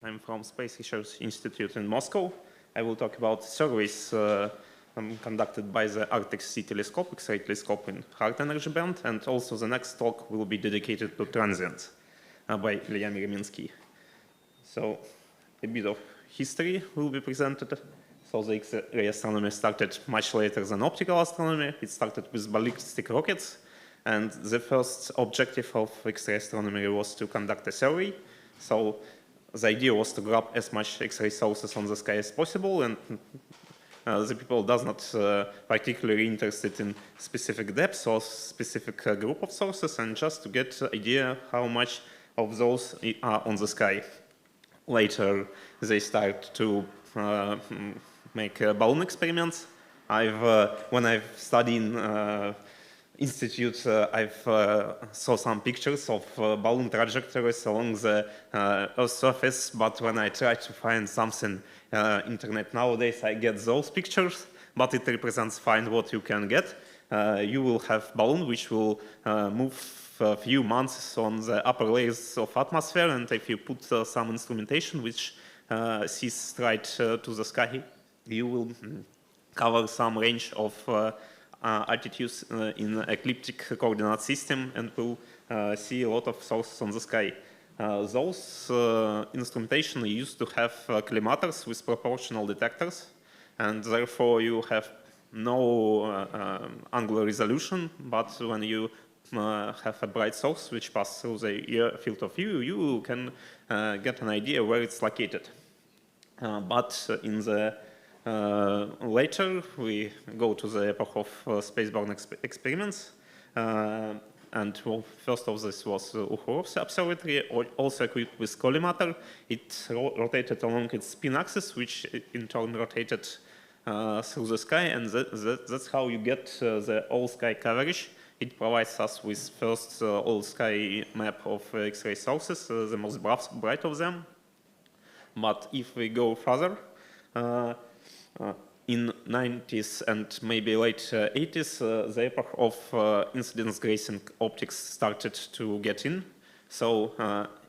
I'm from Space Research Institute in Moscow. I will talk about surveys conducted by the ART-XC telescope, X-ray telescope in hard energy band, and also the next talk will be dedicated to transients by Ilya Mireminsky. So a bit of history will be presented. So the X-ray astronomy started much later than optical astronomy. It started with ballistic rockets, and the first objective of X-ray astronomy was to conduct a survey. So the idea was to grab as much X-ray sources on the sky as possible, and the people does not particularly interested in specific depths or specific group of sources, and just to get an idea how much of those are on the sky. Later, they start to make balloon experiments. When I've studied in institute, I've saw some pictures of balloon trajectories along the Earth's surface, but when I try to find something internet nowadays, I get those pictures, but it represents fine what you can get. You will have balloon which will move a few months on the upper layers of atmosphere, and if you put some instrumentation which sees straight to the sky, you will cover some range of altitudes in ecliptic coordinate system and will see a lot of sources on the sky. Those instrumentation used to have collimators with proportional detectors, and therefore you have no angular resolution, but when you have a bright source which passes through the field of view, you can get an idea where it's located. But in the later, we go to the epoch of spaceborne experiments. And well, first of this was Ukhurov's observatory, also equipped with collimator. It rotated along its spin axis, which in turn rotated through the sky, and that's how you get the all-sky coverage. It provides us with first all-sky map of X-ray sources, the most bright of them. But if we go further, in 90s and maybe late 80s, the epoch of incidence grazing optics started to get in. So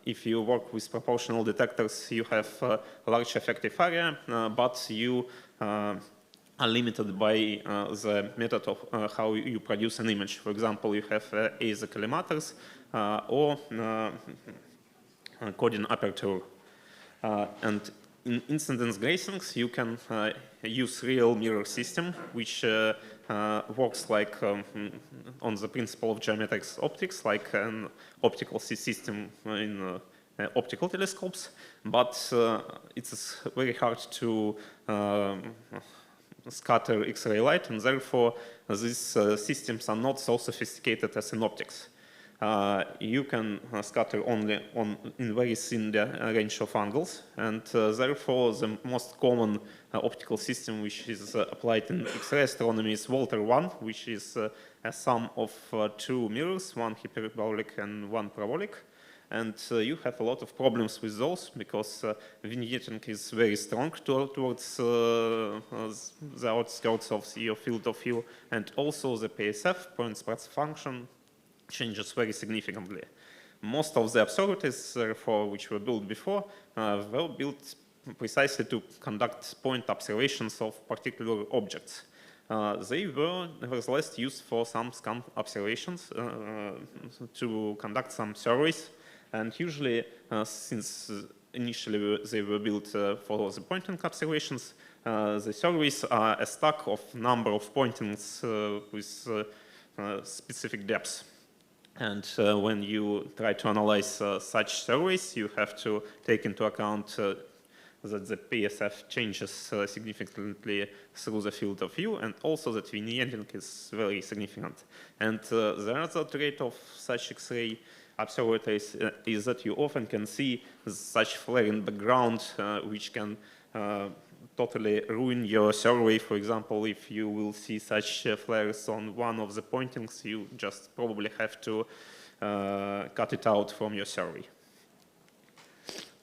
if you work with proportional detectors, you have a large effective area, but you are limited by the method of how you produce an image. For example, you have either collimators or coding aperture. And in incidence grazings, you can use real mirror system, which works like on the principle of geometric optics, like an optical system in optical telescopes. But it's very hard to scatter X-ray light, and therefore these systems are not so sophisticated as in optics. You can scatter only in very thin range of angles, and therefore the most common optical system which is applied in X-ray astronomy is Volter 1, which is a sum of two mirrors, one hyperbolic and one parabolic. And you have a lot of problems with those because vignetting is very strong towards the outskirts of your field of view, and also the PSF, point spread function, changes very significantly. Most of the observatories, therefore, which were built before, were built precisely to conduct point observations of particular objects. They were nevertheless used for some scan observations to conduct some surveys, and usually, since initially they were built for the pointing observations, the surveys are a stack of number of pointings with specific depths. And when you try to analyze such surveys, you have to take into account that the PSF changes significantly through the field of view, and also that vignetting is very significant. And the other trait of such X-ray observatories is that you often can see such flare in background, which can totally ruin your survey. For example, if you will see such flares on one of the pointings, you just probably have to cut it out from your survey.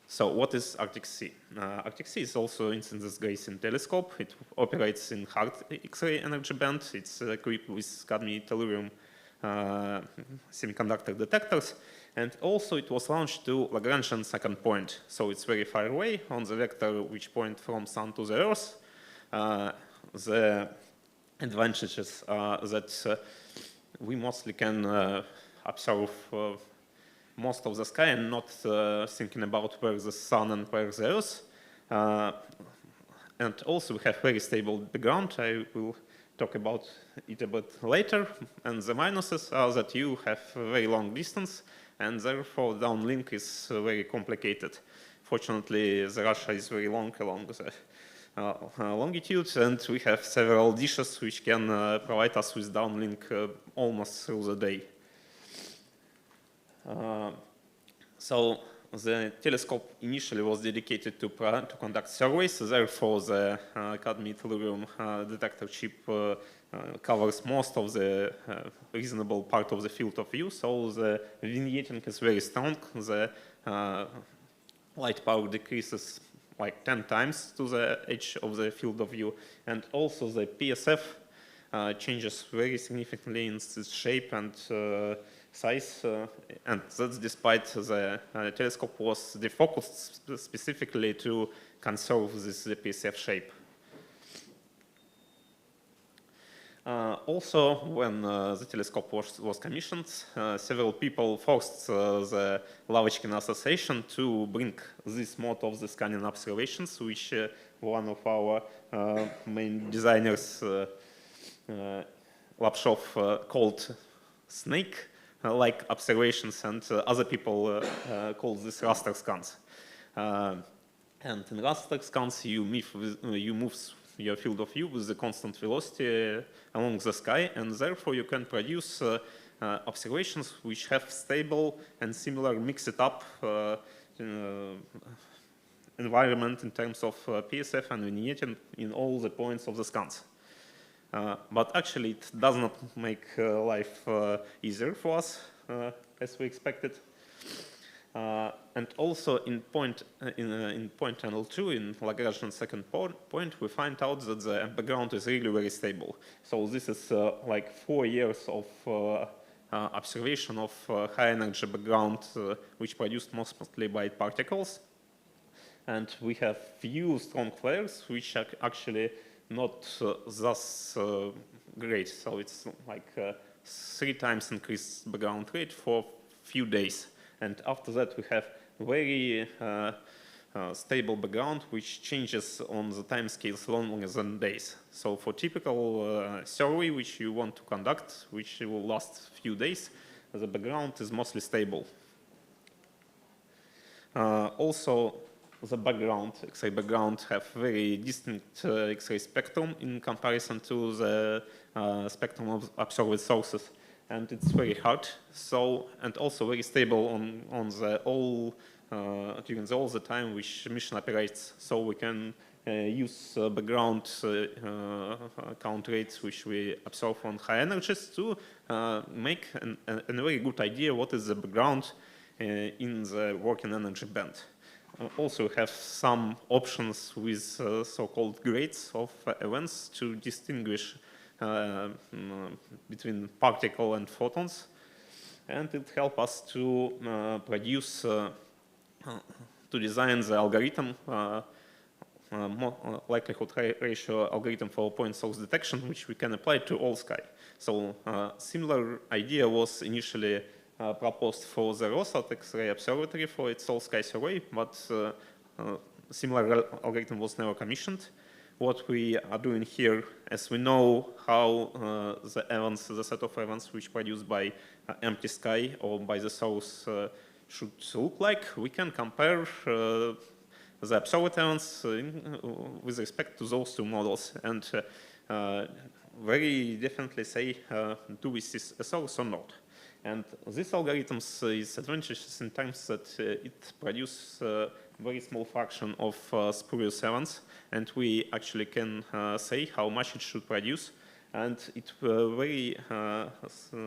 So what is ART-XC? ART-XC is also an incidence grazing telescope. It operates in hard X-ray energy band. It's equipped with cadmium tellurium semiconductor detectors. And also it was launched to Lagrangian second point. So it's very far away on the vector which point from Sun to the Earth. The advantages are that we mostly can observe most of the sky and not thinking about where the Sun and where the Earth. And also we have very stable background. I will talk about it a bit later. And the minuses are that you have a very long distance, and therefore downlink is very complicated. Fortunately, the Russia is very long along the longitude, and we have several dishes which can provide us with downlink almost through the day. So the telescope initially was dedicated to conduct surveys, therefore the cadmium tellurium detector chip covers most of the reasonable part of the field of view, so the vignetting is very strong. The light power decreases like 10 times to the edge of the field of view, and also the PSF changes very significantly in its shape and size, and that's despite the telescope was defocused specifically to conserve this PSF shape. Also, when the telescope was commissioned, several people forced the Lavochkin Association to bring this mode of the scanning observations, which one of our main designers, Lapshov, called snake-like observations, and other people call this raster scans. And in raster scans, you move your field of view with the constant velocity along the sky, and therefore you can produce observations which have stable and similar mixed up environment in terms of PSF and vignetting in all the points of the scans. But actually it does not make life easier for us as we expected. And also in point channel 2, in Lagrangian second point, we find out that the background is really very stable. So this is like 4 years of observation of high energy background, which produced mostly by particles. And we have few strong flares, which are actually not thus great. So it's like 3 times increased background rate for few days. And after that, we have very stable background, which changes on the time scales longer than days. So for typical survey, which you want to conduct, which will last few days, the background is mostly stable. Also, the background, X-ray background, have very distinct X-ray spectrum in comparison to the spectrum of observed sources. And it's very hard, so, and also very stable on the during all the time which mission operates. So we can use background count rates which we observe on high energies to make a very good idea what is the background in the working energy band. Also have some options with so-called grades of events to distinguish between particle and photons, and it helps us to produce, to design the algorithm, likelihood ratio algorithm for point source detection, which we can apply to all sky. So similar idea was initially proposed for the Rosat X-ray Observatory for its all sky survey, but similar algorithm was never commissioned. What we are doing here, as we know how the events, the set of events which produced by empty sky or by the source should look like, we can compare the observed events with respect to those two models, and very definitely say, do we see a source or not? And this algorithm is advantageous in terms that it produces a very small fraction of spurious events, and we actually can say how much it should produce, and it very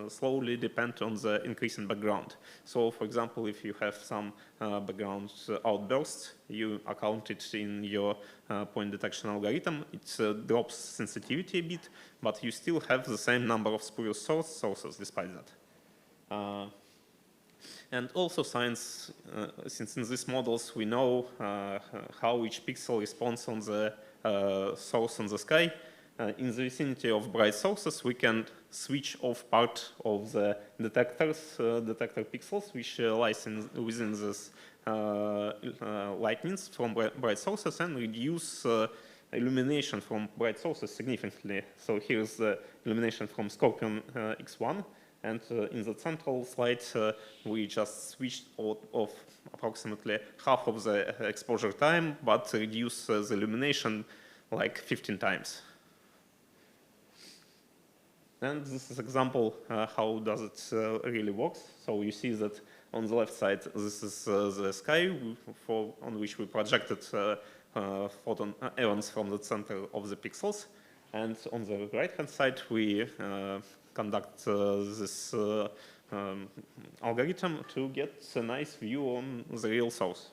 slowly depends on the increase in background. So, for example, if you have some background outbursts, you account it in your point detection algorithm, it drops sensitivity a bit, but you still have the same number of spurious sources despite that. And also science, since in these models we know how each pixel responds on the source in the sky, in the vicinity of bright sources we can switch off part of the detector pixels which lies within this lightnings from bright sources and reduce illumination from bright sources significantly. So here's the illumination from Scorpion X1. And in the central slide, we just switched off approximately half of the exposure time, but reduce the illumination like 15 times. And this is example how does it really works. So you see that on the left side, this is the sky on which we projected photon ions from the center of the pixels. And on the right-hand side, we conduct this algorithm to get a nice view on the real source.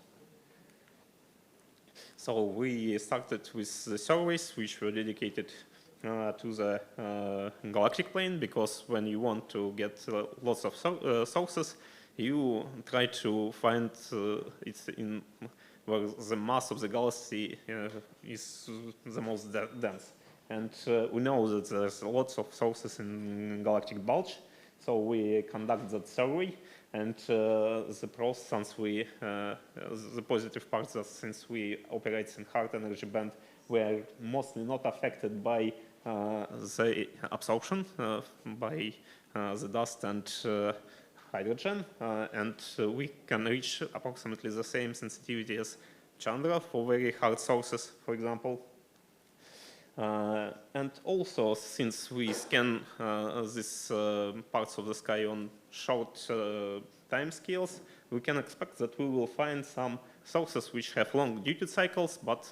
So we started with the surveys which were dedicated to the galactic plane, because when you want to get lots of sources, you try to find it's in where the mass of the galaxy is the most dense. And we know that there's lots of sources in Galactic Bulge, so we conduct that survey. And the pros, since the positive parts, that since we operate in hard energy band, we are mostly not affected by the absorption by the dust and hydrogen, and we can reach approximately the same sensitivity as Chandra for very hard sources, for example. And also, since we scan these parts of the sky on short time scales, we can expect that we will find some sources which have long duty cycles, but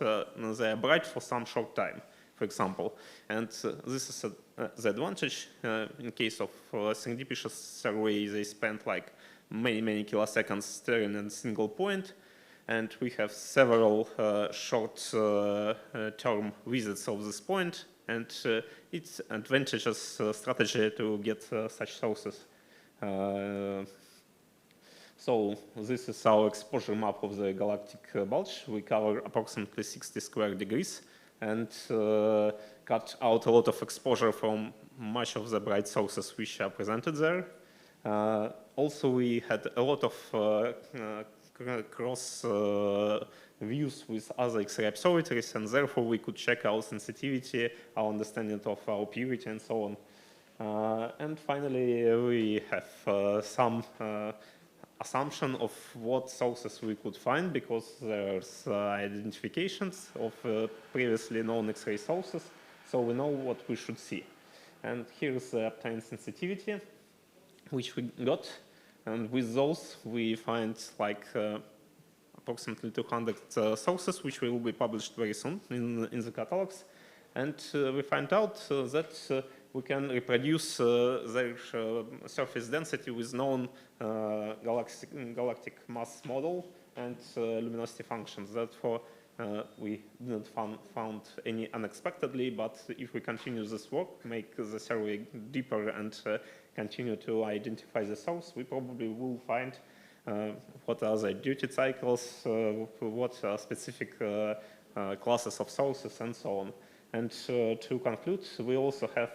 they are bright for some short time, for example. And this is the advantage. In case of serendipitous survey, they spend like many kiloseconds staring at a single point. And we have several short-term visits of this point, and it's an advantageous strategy to get such sources. So this is our exposure map of the galactic bulge. We cover approximately 60 square degrees and cut out a lot of exposure from much of the bright sources which are presented there. Also, we had a lot of cross views with other X-ray observatories, and therefore we could check our sensitivity, our understanding of our purity, and so on. And finally, we have some assumption of what sources we could find, because there's identifications of previously known X-ray sources, so we know what we should see. And here's the obtained sensitivity, which we got. And with those, we find like approximately 200 sources, which will be published very soon in the catalogs. And we find out that we can reproduce their surface density with known galactic mass model and luminosity functions. Therefore, we didn't found any unexpectedly, but if we continue this work, make the survey deeper and continue to identify the source, we probably will find what are the duty cycles, what are specific classes of sources, and so on. And to conclude, we also have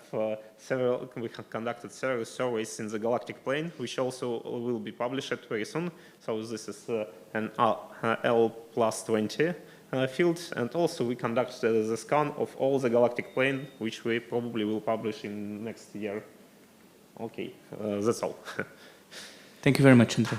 we have conducted several surveys in the galactic plane, which also will be published very soon. So this is an L+20 field, and also we conduct the scan of all the galactic plane, which we probably will publish in next year. Okay, that's all. Thank you very much, Andrey.